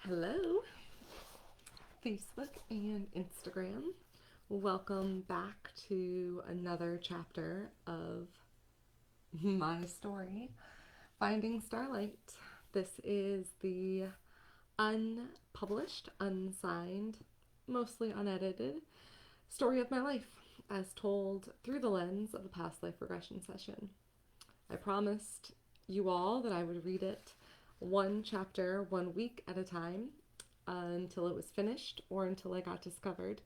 Hello, Facebook and Instagram. Welcome back to another chapter of my story, Finding Starlight. This is the unpublished, unsigned, mostly unedited story of my life as told through the lens of a past life regression session. I promised you all that I would read it one chapter, 1 week at a time until it was finished or until I got discovered,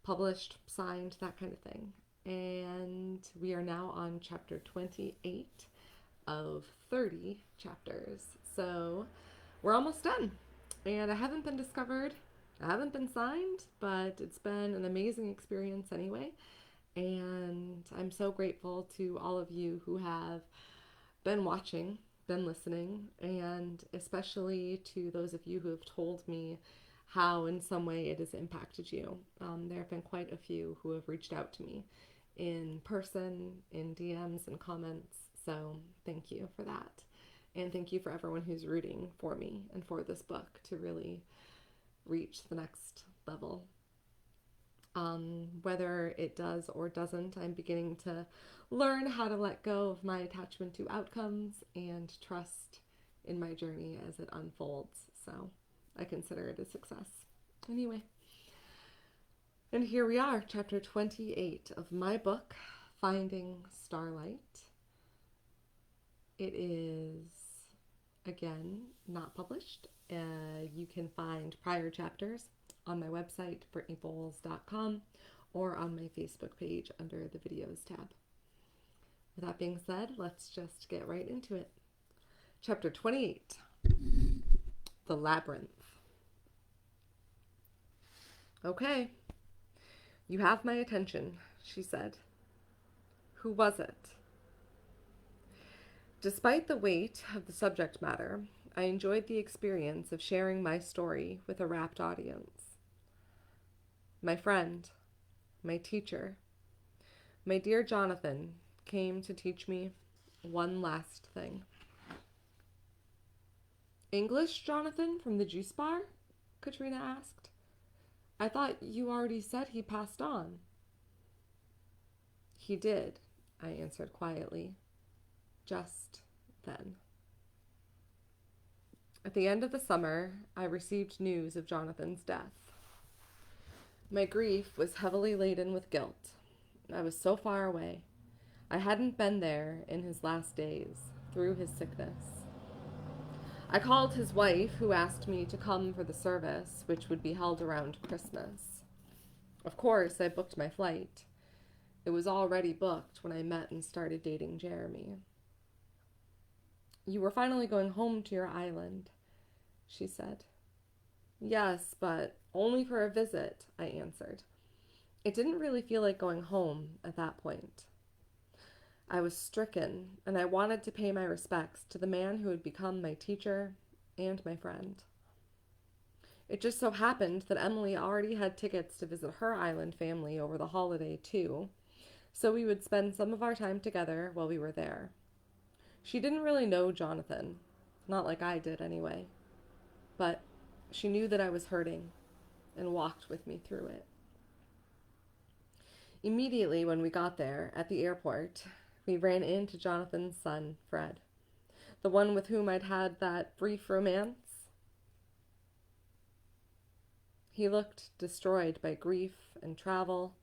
published, signed, that kind of thing. And we are now on chapter 28 of 30 chapters. So we're almost done. And I haven't been discovered, I haven't been signed, but it's been an amazing experience anyway. And I'm so grateful to all of you who have been watching, been listening, and especially to those of you who have told me how in some way it has impacted you. There have been quite a few who have reached out to me in person, in DMs and comments, so thank you for that. And thank you for everyone who's rooting for me and for this book to really reach the next level. Whether it does or doesn't, I'm beginning to learn how to let go of my attachment to outcomes and trust in my journey as it unfolds. So I consider it a success. Anyway, and here we are, chapter 28 of my book, Finding Starlight. It is, again, not published. You can find prior chapters on my website, brittanyboles.com, or on my Facebook page under the videos tab. With that being said, let's just get right into it. Chapter 28, The Labyrinth. Okay, you have my attention, she said. Who was it? Despite the weight of the subject matter, I enjoyed the experience of sharing my story with a rapt audience. My friend, my teacher, my dear Jonathan came to teach me one last thing. English, Jonathan, from the juice bar? Katrina asked. I thought you already said he passed on. He did, I answered quietly. Just then. At the end of the summer, I received news of Jonathan's death. My grief was heavily laden with guilt. I was so far away. I hadn't been there in his last days, through his sickness. I called his wife, who asked me to come for the service, which would be held around Christmas. Of course, I booked my flight. It was already booked when I met and started dating Jeremy. You were finally going home to your island, she said. Yes, but only for a visit, I answered. It didn't really feel like going home at that point. I was stricken, and I wanted to pay my respects to the man who had become my teacher and my friend. It just so happened that Emily already had tickets to visit her island family over the holiday, too, so we would spend some of our time together while we were there. She didn't really know Jonathan, not like I did anyway, but she knew that I was hurting and walked with me through it. Immediately when we got there, at the airport, we ran into Jonathan's son, Fred, the one with whom I'd had that brief romance. He looked destroyed by grief and travel,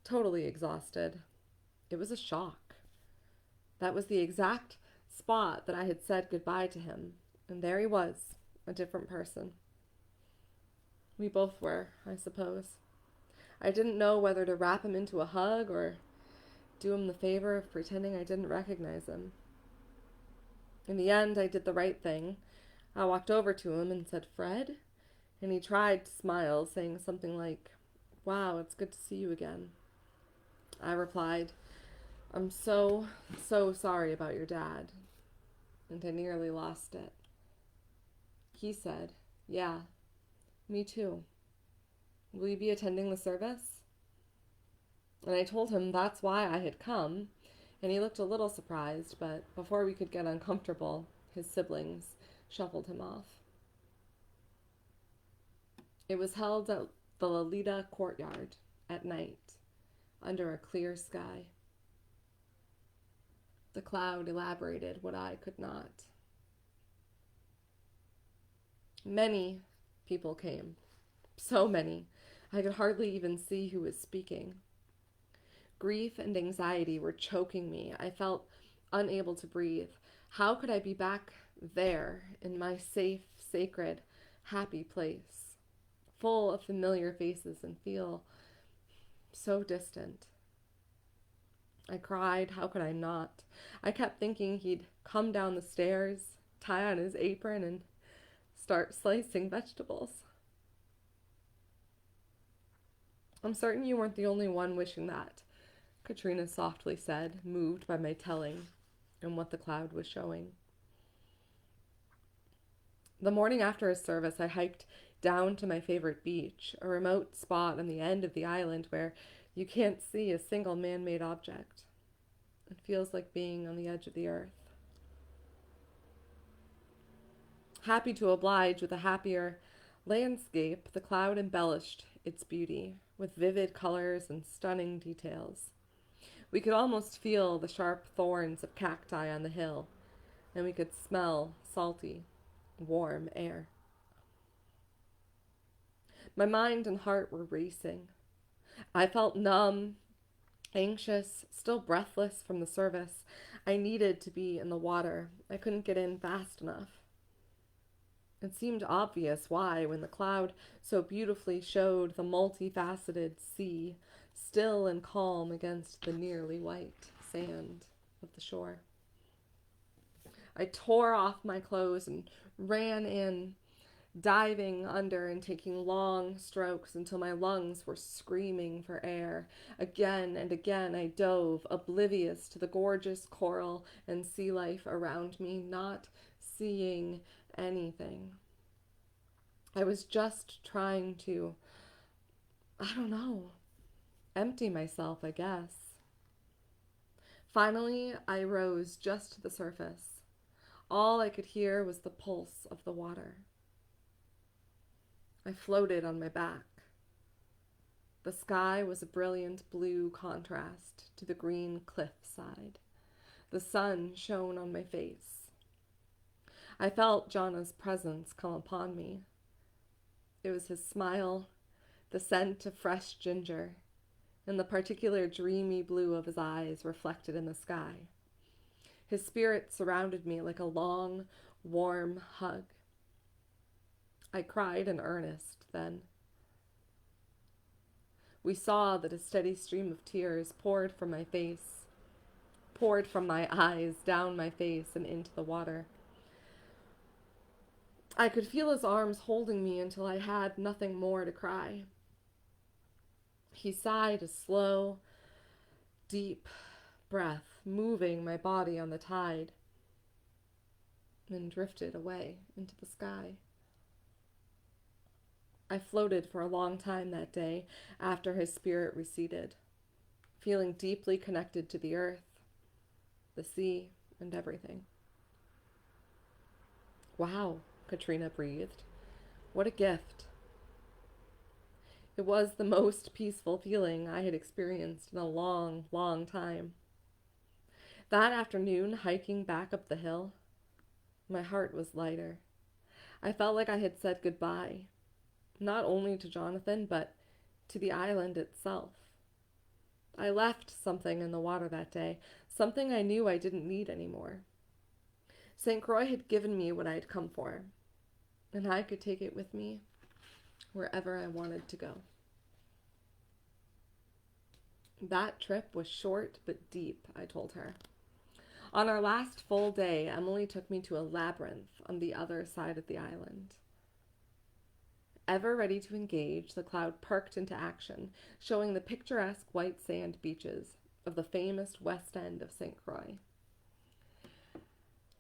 totally exhausted. It was a shock. That was the exact spot that I had said goodbye to him, and there he was, a different person. We both were, I suppose. I didn't know whether to wrap him into a hug or do him the favor of pretending I didn't recognize him. In the end, I did the right thing. I walked over to him and said, Fred? And he tried to smile, saying something like, Wow, it's good to see you again. I replied, I'm so sorry about your dad. And I nearly lost it. He said, Yeah, me too. Will you be attending the service? And I told him that's why I had come, and he looked a little surprised, but before we could get uncomfortable, his siblings shuffled him off. It was held at the Lolita courtyard at night, under a clear sky. The cloud elaborated what I could not. Many people came. So many. I could hardly even see who was speaking. Grief and anxiety were choking me. I felt unable to breathe. How could I be back there in my safe, sacred, happy place, full of familiar faces, and feel so distant? I cried. How could I not? I kept thinking he'd come down the stairs, tie on his apron, and start slicing vegetables. I'm certain you weren't the only one wishing that, Katrina softly said, moved by my telling and what the cloud was showing. The morning after his service, I hiked down to my favorite beach, a remote spot on the end of the island where you can't see a single man-made object. It feels like being on the edge of the earth. Happy to oblige with a happier landscape, the cloud embellished its beauty with vivid colors and stunning details. We could almost feel the sharp thorns of cacti on the hill, and we could smell salty, warm air. My mind and heart were racing. I felt numb, anxious, still breathless from the service. I needed to be in the water. I couldn't get in fast enough. It seemed obvious why, when the cloud so beautifully showed the multifaceted sea, still and calm against the nearly white sand of the shore. I tore off my clothes and ran in, diving under and taking long strokes until my lungs were screaming for air. Again and again I dove, oblivious to the gorgeous coral and sea life around me, not seeing anything. I was just trying to, empty myself, I guess. Finally, I rose just to the surface. All I could hear was the pulse of the water. I floated on my back. The sky was a brilliant blue contrast to the green cliffside. The sun shone on my face. I felt Jana's presence come upon me. It was his smile, the scent of fresh ginger, and the particular dreamy blue of his eyes reflected in the sky. His spirit surrounded me like a long, warm hug. I cried in earnest then. We saw that a steady stream of tears poured from my eyes, down my face, and into the water. I could feel his arms holding me until I had nothing more to cry. He sighed a slow, deep breath, moving my body on the tide, and drifted away into the sky. I floated for a long time that day after his spirit receded, feeling deeply connected to the earth, the sea, and everything. Wow, Katrina breathed. What a gift. It was the most peaceful feeling I had experienced in a long, long time. That afternoon, hiking back up the hill, my heart was lighter. I felt like I had said goodbye, not only to Jonathan, but to the island itself. I left something in the water that day, something I knew I didn't need anymore. St. Croix had given me what I had come for, and I could take it with me wherever I wanted to go. That trip was short but deep, I told her. On our last full day, Emily took me to a labyrinth on the other side of the island. Ever ready to engage, the cloud perked into action, showing the picturesque white sand beaches of the famous west end of St. Croix.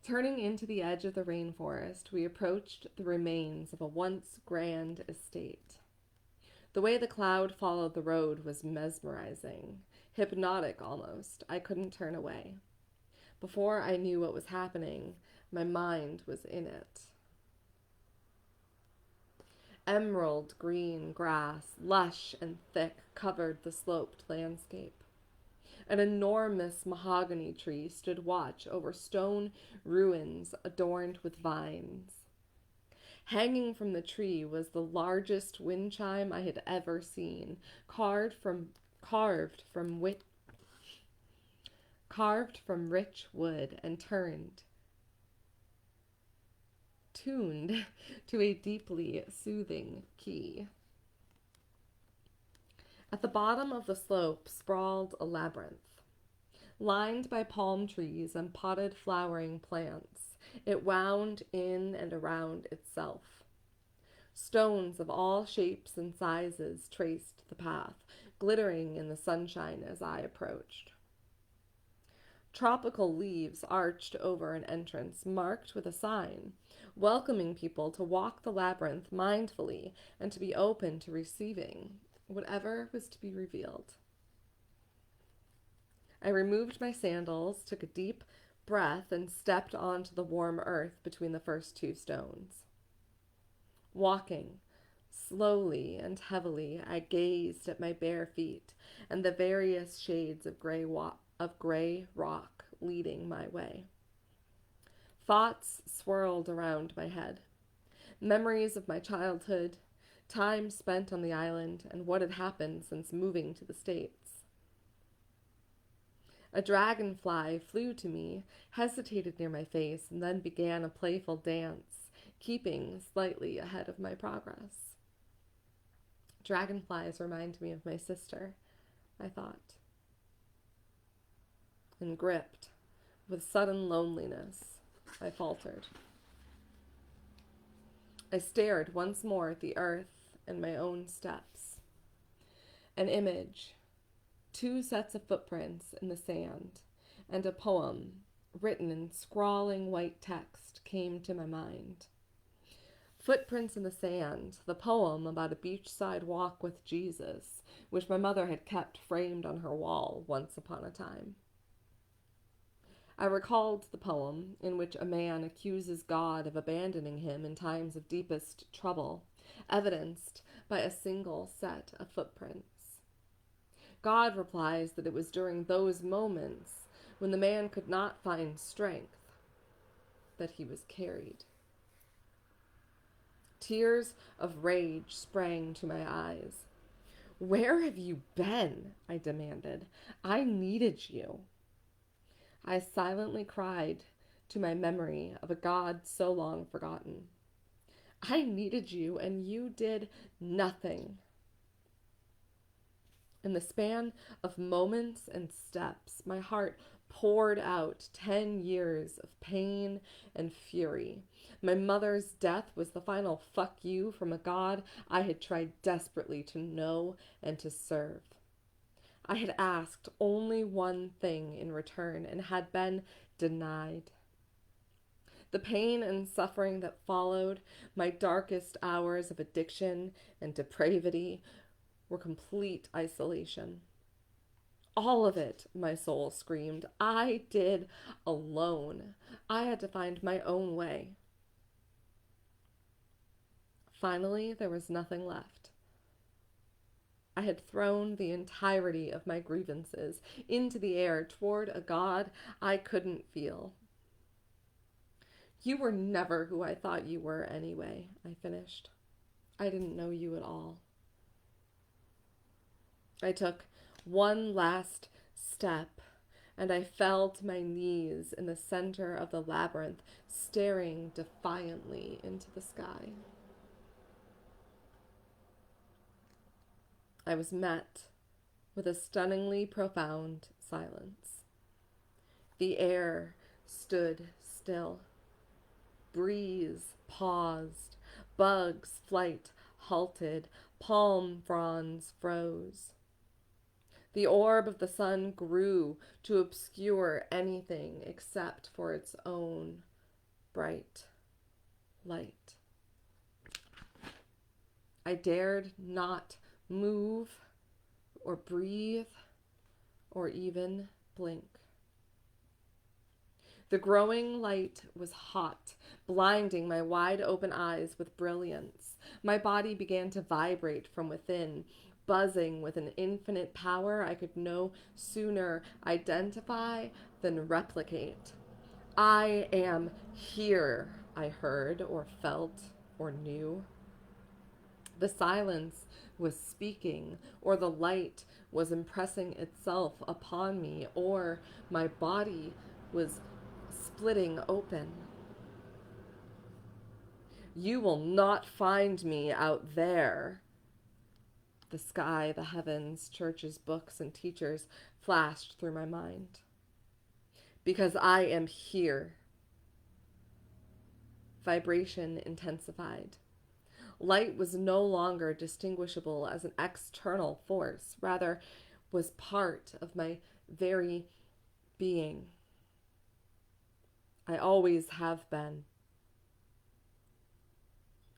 Turning into the edge of the rainforest, we approached the remains of a once grand estate. The way the cloud followed the road was mesmerizing, hypnotic almost. I couldn't turn away. Before I knew what was happening, my mind was in it. Emerald green grass, lush and thick, covered the sloped landscape. An enormous mahogany tree stood watch over stone ruins adorned with vines. Hanging from the tree was the largest wind chime I had ever seen, carved from rich wood and tuned to a deeply soothing key. At the bottom of the slope sprawled a labyrinth. Lined by palm trees and potted flowering plants, it wound in and around itself. Stones of all shapes and sizes traced the path, glittering in the sunshine as I approached. Tropical leaves arched over an entrance marked with a sign, welcoming people to walk the labyrinth mindfully and to be open to receiving whatever was to be revealed. I removed my sandals, took a deep breath, and stepped onto the warm earth between the first two stones. Walking slowly and heavily, I gazed at my bare feet and the various shades of gray rock leading my way. Thoughts swirled around my head. Memories of my childhood, time spent on the island, and what had happened since moving to the States. A dragonfly flew to me, hesitated near my face, and then began a playful dance, keeping slightly ahead of my progress. Dragonflies remind me of my sister, I thought, and gripped with sudden loneliness, I faltered. I stared once more at the earth and my own steps. An image, 2 sets of footprints in the sand, and a poem written in scrawling white text came to my mind. Footprints in the Sand, the poem about a beachside walk with Jesus, which my mother had kept framed on her wall once upon a time. I recalled the poem in which a man accuses God of abandoning him in times of deepest trouble, evidenced by a single set of footprints. God replies that it was during those moments when the man could not find strength that he was carried. Tears of rage sprang to my eyes. "Where have you been?" I demanded. "I needed you." I silently cried to my memory of a God so long forgotten. "I needed you, and you did nothing." In the span of moments and steps, my heart poured out 10 years of pain and fury. My mother's death was the final fuck you from a God I had tried desperately to know and to serve. I had asked only one thing in return and had been denied. The pain and suffering that followed, my darkest hours of addiction and depravity, were complete isolation. All of it, my soul screamed, I did alone. I had to find my own way. Finally, there was nothing left. I had thrown the entirety of my grievances into the air toward a God I couldn't feel. "You were never who I thought you were anyway," I finished. "I didn't know you at all." I took one last step, and I fell to my knees in the center of the labyrinth, staring defiantly into the sky. I was met with a stunningly profound silence. The air stood still. Breeze paused. Bugs' flight halted. Palm fronds froze. The orb of the sun grew to obscure anything except for its own bright light. I dared not move or breathe or even blink. The growing light was hot, blinding my wide-open eyes with brilliance. My body began to vibrate from within, buzzing with an infinite power I could no sooner identify than replicate. I am here, I heard, or felt, or knew. The silence was speaking, or the light was impressing itself upon me, or my body was splitting open. You will not find me out there. The sky, the heavens, churches, books, and teachers flashed through my mind. Because I am here. Vibration intensified. Light was no longer distinguishable as an external force, rather was part of my very being. I always have been.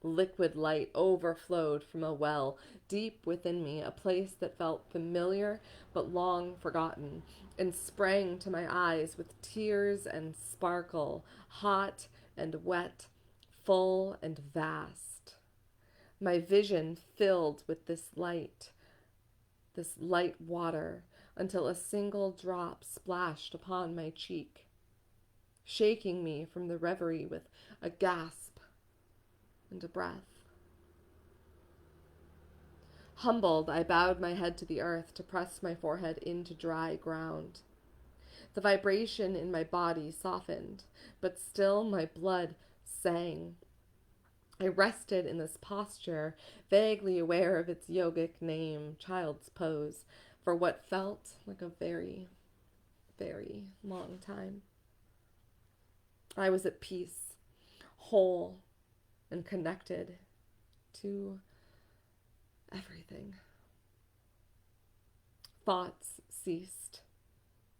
Liquid light overflowed from a well deep within me, a place that felt familiar but long forgotten, and sprang to my eyes with tears and sparkle, hot and wet, full and vast. My vision filled with this light water, until a single drop splashed upon my cheek, shaking me from the reverie with a gasp and a breath. Humbled, I bowed my head to the earth to press my forehead into dry ground. The vibration in my body softened, but still my blood sang. I rested in this posture, vaguely aware of its yogic name, child's pose, for what felt like a very, very long time. I was at peace, whole, and connected to everything. Thoughts ceased.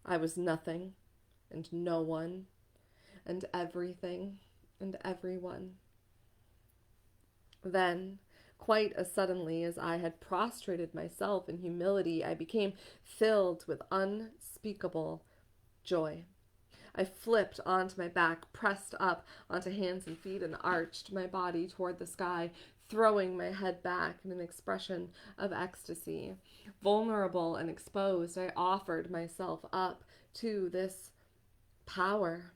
I was nothing, and no one, and everything, and everyone. Then, quite as suddenly as I had prostrated myself in humility, I became filled with unspeakable joy. I flipped onto my back, pressed up onto hands and feet, and arched my body toward the sky, throwing my head back in an expression of ecstasy. Vulnerable and exposed, I offered myself up to this power.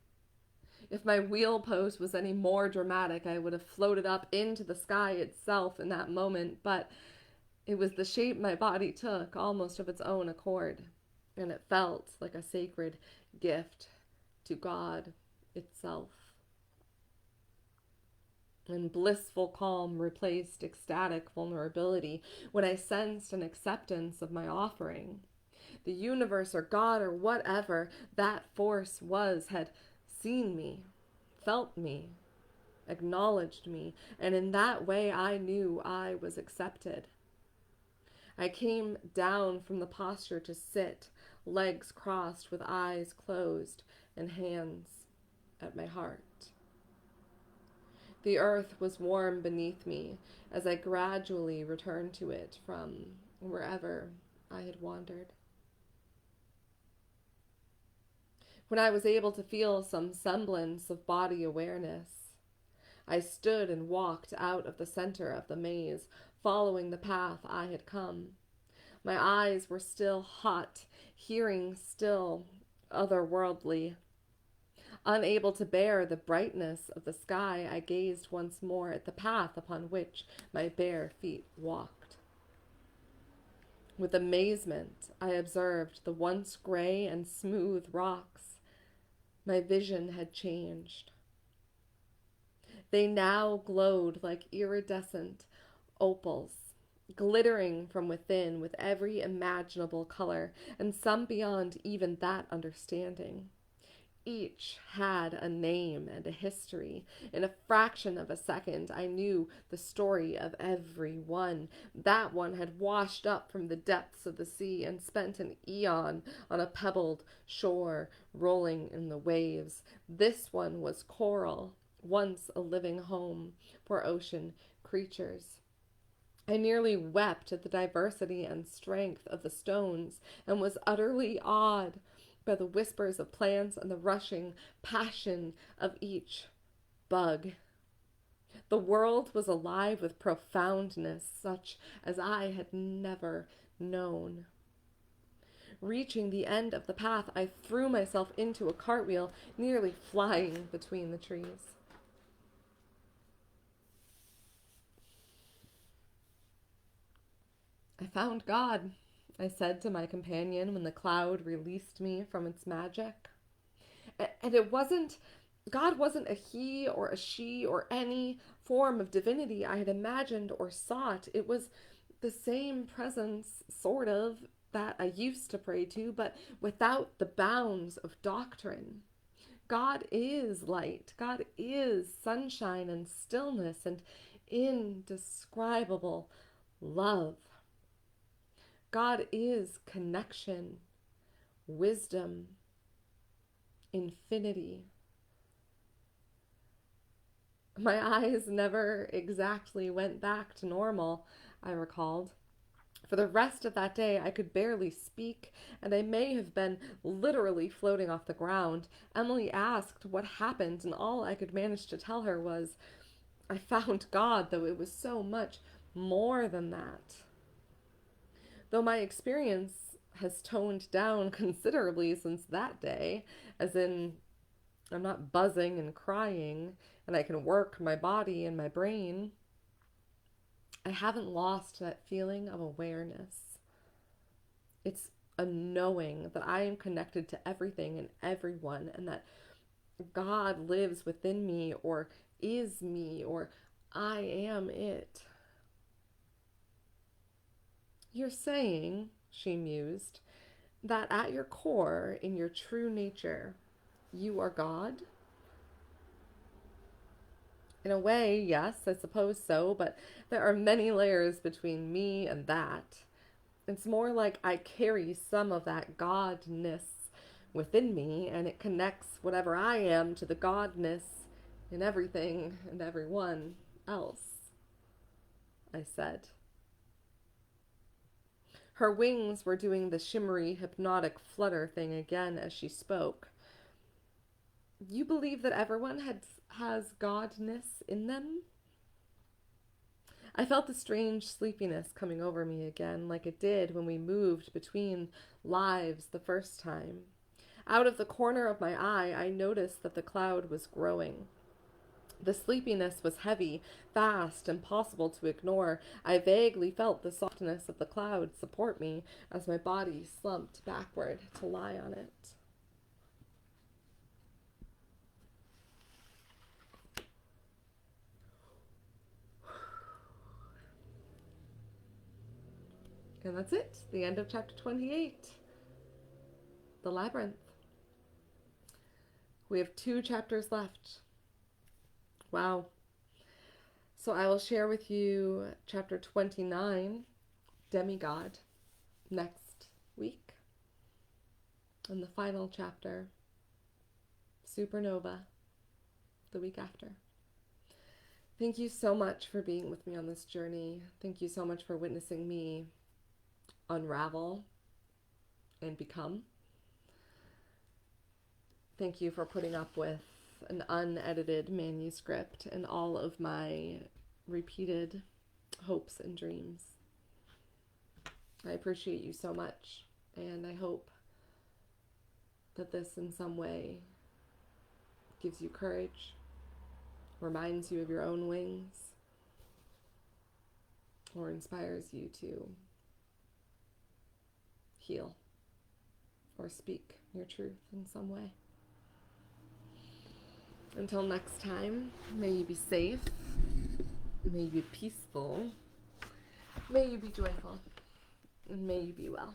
If my wheel pose was any more dramatic, I would have floated up into the sky itself in that moment, but it was the shape my body took almost of its own accord, and it felt like a sacred gift to God itself. And blissful calm replaced ecstatic vulnerability when I sensed an acceptance of my offering. The universe or God or whatever that force was had seen me, felt me, acknowledged me, and in that way I knew I was accepted. I came down from the posture to sit, legs crossed with eyes closed and hands at my heart. The earth was warm beneath me as I gradually returned to it from wherever I had wandered. When I was able to feel some semblance of body awareness, I stood and walked out of the center of the maze, following the path I had come. My eyes were still hot, hearing still otherworldly. Unable to bear the brightness of the sky, I gazed once more at the path upon which my bare feet walked. With amazement, I observed the once gray and smooth rocks. My vision had changed. They now glowed like iridescent opals, glittering from within with every imaginable color, and some beyond even that understanding. Each had a name and a history. In a fraction of a second, I knew the story of every one. That one had washed up from the depths of the sea and spent an eon on a pebbled shore, rolling in the waves. This one was coral, once a living home for ocean creatures. I nearly wept at the diversity and strength of the stones and was utterly awed by the whispers of plants and the rushing passion of each bug. The world was alive with profoundness such as I had never known. Reaching the end of the path, I threw myself into a cartwheel, nearly flying between the trees. I found God, I said to my companion when the cloud released me from its magic. And God wasn't a he or a she or any form of divinity I had imagined or sought. It was the same presence, sort of, that I used to pray to, but without the bounds of doctrine. God is light. God is sunshine and stillness and indescribable love. God is connection, wisdom, infinity. My eyes never exactly went back to normal, I recalled. For the rest of that day, I could barely speak, and I may have been literally floating off the ground. Emily asked what happened, and all I could manage to tell her was, I found God, though it was so much more than that. Though my experience has toned down considerably since that day, as in, I'm not buzzing and crying, and I can work my body and my brain, I haven't lost that feeling of awareness. It's a knowing that I am connected to everything and everyone, and that God lives within me, or is me, or I am it. You're saying, she mused, that at your core, in your true nature, you are God? In a way, yes, I suppose so, but there are many layers between me and that. It's more like I carry some of that godness within me, and it connects whatever I am to the godness in everything and everyone else, I said. Her wings were doing the shimmery, hypnotic flutter thing again as she spoke. You believe that everyone has godness in them? I felt the strange sleepiness coming over me again, like it did when we moved between lives the first time. Out of the corner of my eye, I noticed that the cloud was growing. The sleepiness was heavy, fast, impossible to ignore. I vaguely felt the softness of the cloud support me as my body slumped backward to lie on it. And that's it. The end of chapter 28. The Labyrinth. We have 2 chapters left. Wow. So I will share with you chapter 29, Demigod, next week. And the final chapter, Supernova, the week after. Thank you so much for being with me on this journey. Thank you so much for witnessing me unravel and become. Thank you for putting up with an unedited manuscript and all of my repeated hopes and dreams. I appreciate you so much, and I hope that this in some way gives you courage, reminds you of your own wings, or inspires you to heal or speak your truth in some way. Until next time, may you be safe, may you be peaceful, may you be joyful, and may you be well.